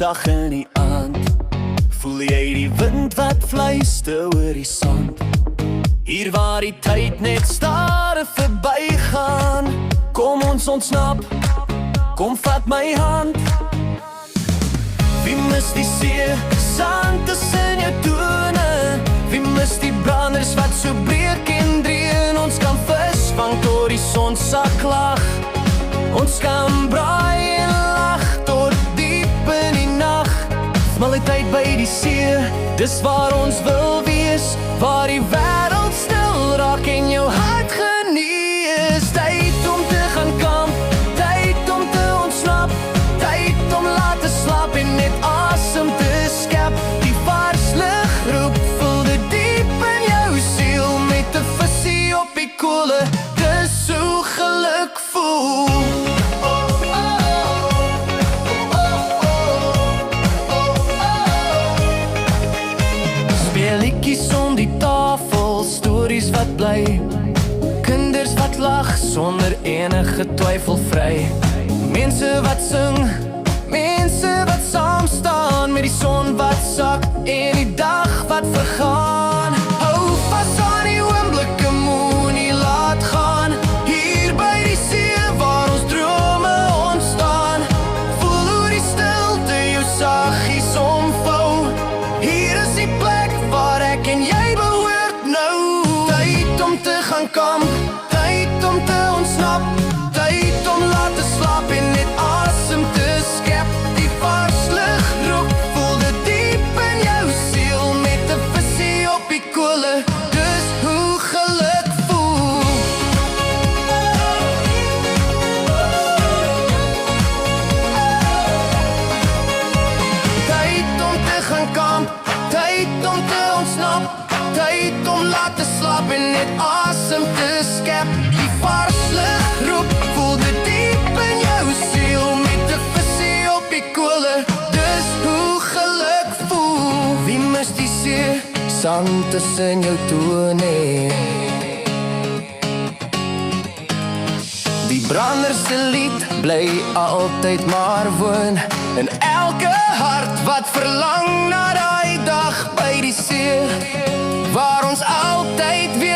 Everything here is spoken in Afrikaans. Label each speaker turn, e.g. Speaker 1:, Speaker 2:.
Speaker 1: sag in die aand. Voel jy die wind wat fluister oor die sand? Hier waar die tyd net stadig verbygaan. Kom ons ontsnap, kom vat my hand. Wie mis die see, sand tussen jou tone? Wie mis die branders wat so breek en dreun? Ons kan vis vang tot die son sak lag. Ons kan braai en lag tot diep in die nag. Smalletyd by die see, dis waar ons wil wees. Waar die wêreld stil raak en jou hart genees. Tyd om te gaan kamp, tyd om te ontsnap. Tyd om laat te slaap en net asem te skep. Die vars lig roep, voel dit diep in jou siel. Met 'n visie op die kolle, dis hoe geluk voel. Speelietjies om die tafel, stories wat bly. Kinders wat lag sonder enige twyfel vry. Mense wat sing, mense wat saam staan. Met die son wat sak en die dag wat vergaan. Hou vas aan die oomblikke, moenie laat gaan. Hier by die see waar ons drome ontstaan. Voel hoe die stilte jou saggies omvou. Hier is die plek waar ek en jy behoort nou. Tyd om te gaan kamp, tyd om te ontsnap. Tyd om laat te slaap en net asem te skep. Die vars lig roep, voel dit diep in jou siel. Met 'n visie op die kolle, dis hoe geluk voel. Tyd om te gaan kamp, tyd om te ontsnap. Tyd om laat te slaap en net asem te skep. Die vars lig roep, voel dit diep in jou siel. Met 'n visie op die kolle, dis hoe geluk voel. Wie mis die see, sand tussen jou tone? Die branders se lied bly altyd maar woon in elke hart wat verlang na daai dag by die see, waar ons altyd weer